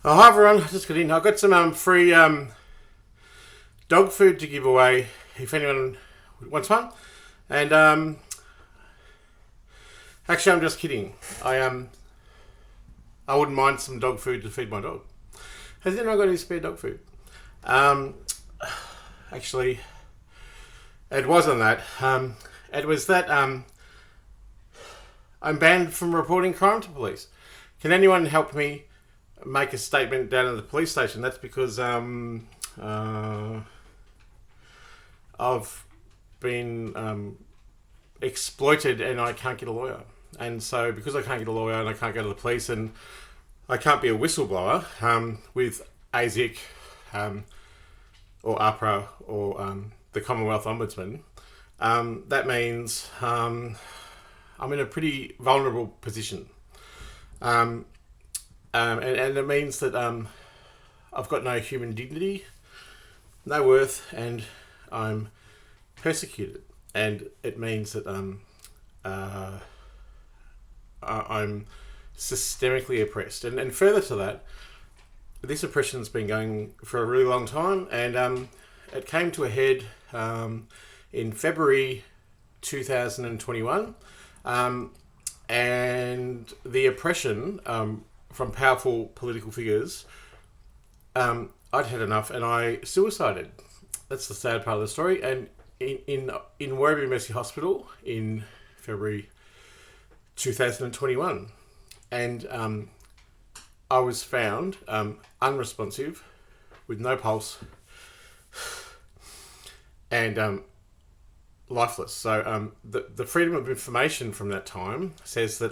Oh, hi everyone, just got in. I've got some free dog food to give away if anyone wants one. And actually, I'm just kidding. I wouldn't mind some dog food to feed my dog. Has anyone got any spare dog food? Actually, it wasn't that. It was that I'm banned from reporting crime to police. Can anyone help me make a statement down at the police station? That's because I've been exploited and I can't get a lawyer. And so because I can't get a lawyer and I can't go to the police and I can't be a whistleblower with ASIC or APRA or the Commonwealth Ombudsman, that means I'm in a pretty vulnerable position. And it means that I've got no human dignity, no worth, and I'm persecuted. And it means that I'm systemically oppressed. And further to that, this oppression's been going for a really long time, and it came to a head in February 2021. And the oppression from powerful political figures, I'd had enough and I suicided. That's the sad part of the story. And in Werribee Mercy Hospital in February 2021. And I was found unresponsive, with no pulse, and lifeless. So the Freedom of Information from that time says that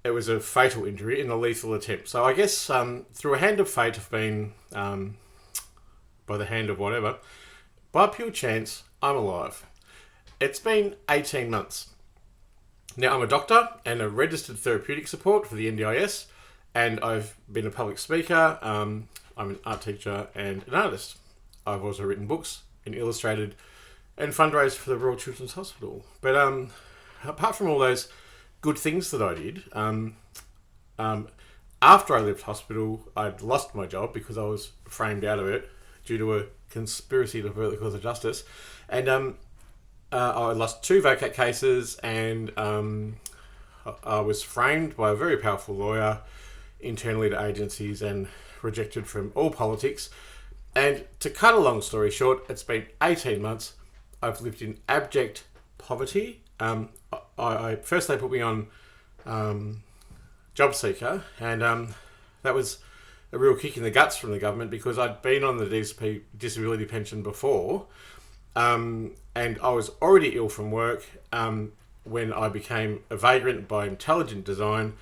it was a fatal injury in a lethal attempt. So I guess through a hand of fate, I've been, by the hand of whatever, by pure chance, I'm alive. It's been 18 months. Now, I'm a doctor and a registered therapeutic support for the NDIS, and I've been a public speaker, I'm an art teacher and an artist. I've also written books and illustrated and fundraised for the Royal Children's Hospital. But apart from all those good things that I did, after I left hospital, I'd lost my job because I was framed out of it due to a conspiracy to avert the cause of justice. And I lost 2 VOCAT cases, and I was framed by a very powerful lawyer internally to agencies and rejected from all politics. And to cut a long story short, it's been 18 months. I've lived in abject poverty. First they put me on job seeker, and that was a real kick in the guts from the government because I'd been on the DSP disability pension before, and I was already ill from work when I became a vagrant by intelligent design,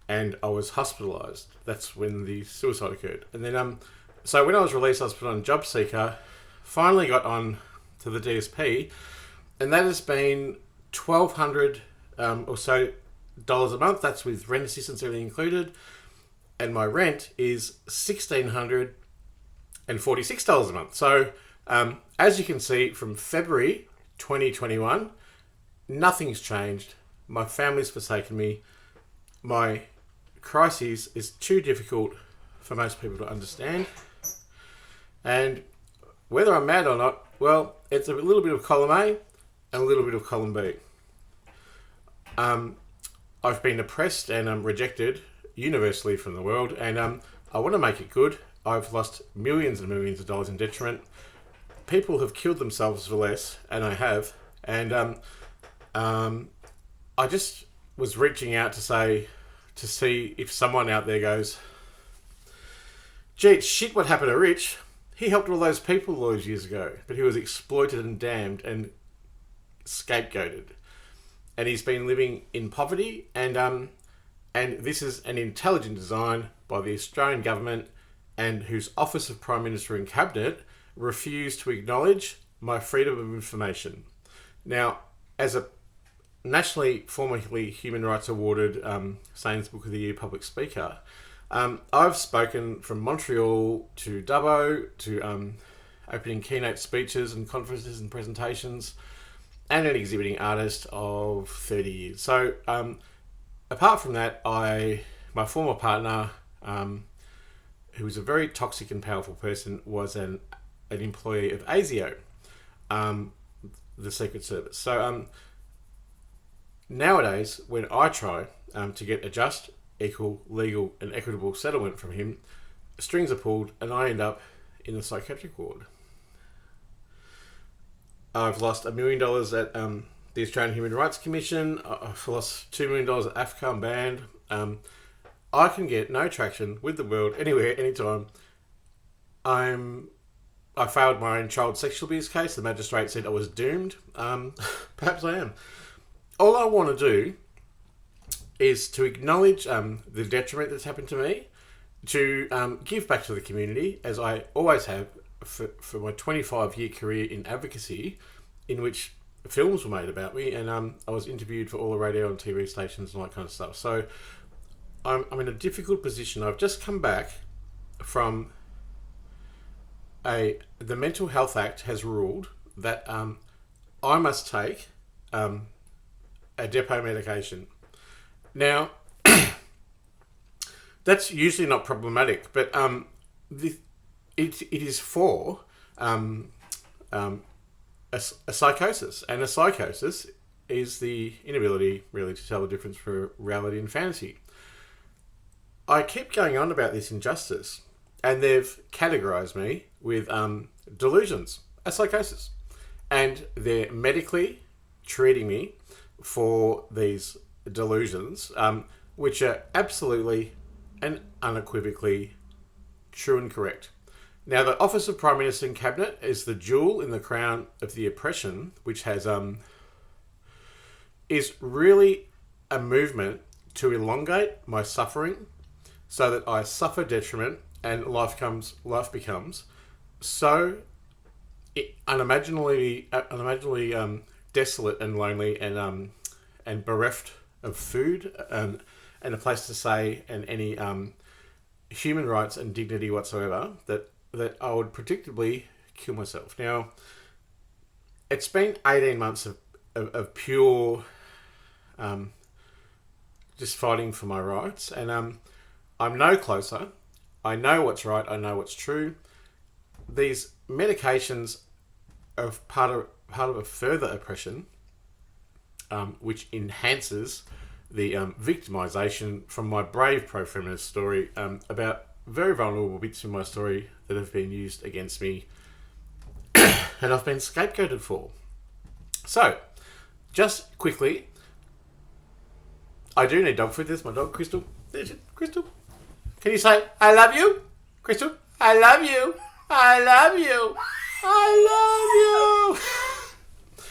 and I was hospitalised. That's when the suicide occurred. And then, so when I was released, I was put on job seeker, finally got on to the DSP, and that has been $1,200 or so a month. That's with rent assistance, everything included, and my rent is $1,646 a month. So as you can see, from February 2021, nothing's changed. My family's forsaken me. My crisis is too difficult for most people to understand, and whether I'm mad or not, well, it's a little bit of column A and a little bit of column B. I've been oppressed and rejected universally from the world, and I want to make it good. I've lost millions and millions of dollars in detriment. People have killed themselves for less, and I have. And I just was reaching out to see if someone out there goes, gee, it's shit what happened to Rich. He helped all those people all those years ago, but he was exploited and damned and scapegoated. And he's been living in poverty, and this is an intelligent design by the Australian government, and whose Office of Prime Minister and Cabinet refused to acknowledge my freedom of information. Now, as a nationally formally human rights awarded Sayings Book of the Year public speaker, I've spoken from Montreal to Dubbo to opening keynote speeches and conferences and presentations, and an exhibiting artist of 30 years. So apart from that, my former partner who was a very toxic and powerful person, was an employee of ASIO, the Secret Service. So nowadays, when I try to get a just, equal, legal and equitable settlement from him, strings are pulled and I end up in the psychiatric ward. I've lost $1 million at the Australian Human Rights Commission. I've lost $2 million at APRA. I'm banned. I can get no traction with the world anywhere, anytime. I failed my own child sexual abuse case. The magistrate said I was doomed. Perhaps I am. All I want to do is to acknowledge the detriment that's happened to me, to give back to the community, as I always have for my 25-year career in advocacy, in which films were made about me, and I was interviewed for all the radio and TV stations and all that kind of stuff. So I'm in a difficult position. I've just come back from the Mental Health Act has ruled that I must take a depot medication. Now, that's usually not problematic, but it is for a psychosis, and a psychosis is the inability really to tell the difference between reality and fantasy. I keep going on about this injustice, and they've categorised me with delusions, a psychosis, and they're medically treating me for these delusions, which are absolutely and unequivocally true and correct. Now, the Office of Prime Minister and Cabinet is the jewel in the crown of the oppression, which has is really a movement to elongate my suffering, so that I suffer detriment and life becomes so unimaginably desolate and lonely and bereft of food and a place to stay and any human rights and dignity whatsoever, that I would predictably kill myself. Now, it's been 18 months of pure just fighting for my rights, and I'm no closer. I know what's right. I know what's true. These medications are part of a further oppression, which enhances the victimisation from my brave pro-feminist story about very vulnerable bits in my story that have been used against me and I've been scapegoated for. So, just quickly, I do need dog food. There's my dog, Crystal. Crystal. Can you say, I love you? Crystal, I love you. I love you. I love you.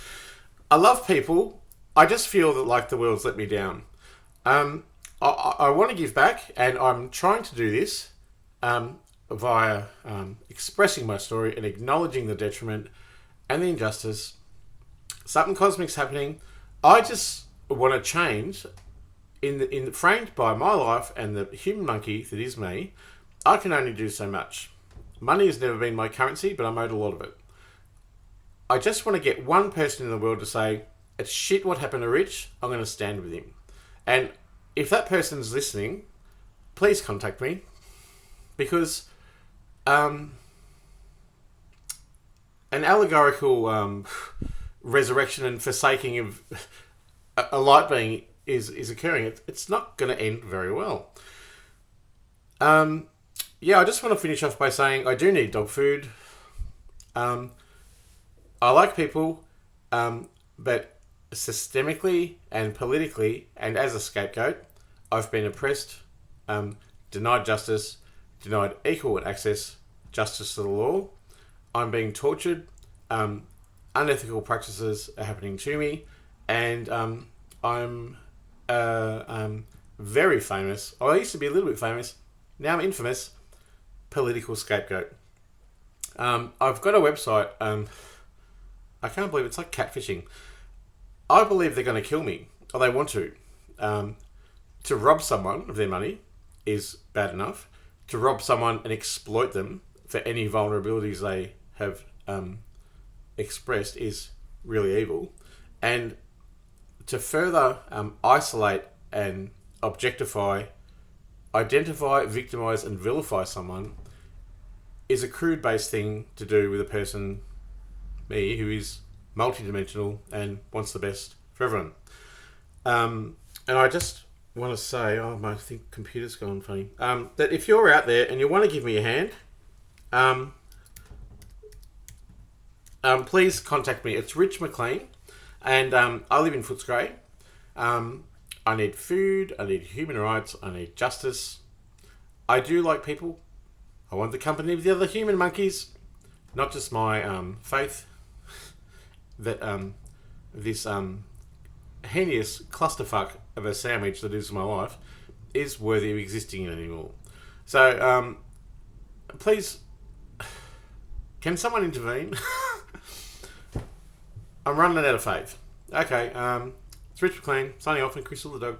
I love people. I just feel that like the world's let me down. I want to give back, and I'm trying to do this via expressing my story and acknowledging the detriment and the injustice. Something cosmic's happening. I just want to change framed by my life and the human monkey that is me. I can only do so much. Money has never been my currency, but I'm owed a lot of it. I just want to get one person in the world to say, it's shit what happened to Rich, I'm going to stand with him. And if that person's listening, please contact me, because an allegorical resurrection and forsaking of a light being is occurring. It's not going to end very well. I just want to finish off by saying I do need dog food. I like people, but systemically and politically and as a scapegoat, I've been oppressed, denied justice, denied equal access, justice to the law. I'm being tortured. Unethical practices are happening to me, and I'm very famous. I used to be a little bit famous. Now I'm infamous. Political scapegoat. I've got a website. I can't believe it's like catfishing. I believe they're going to kill me, or they want to. To rob someone of their money is bad enough. To rob someone and exploit them for any vulnerabilities they have expressed is really evil. And to further isolate and objectify identify, victimize, and vilify someone is a crude-based thing to do with a person, me, who is multidimensional and wants the best for everyone. And I just want to say, I think computer's gone funny, that if you're out there and you want to give me a hand, please contact me. It's Rich Mclean, and I live in Footscray. I need food, I need human rights, I need justice. I do like people. I want the company of the other human monkeys, not just my faith that this heinous clusterfuck of a sandwich that is my life is worthy of existing anymore. So, please, can someone intervene? I'm running out of faith. Okay, it's Rich McLean, signing off, and Crystal the dog.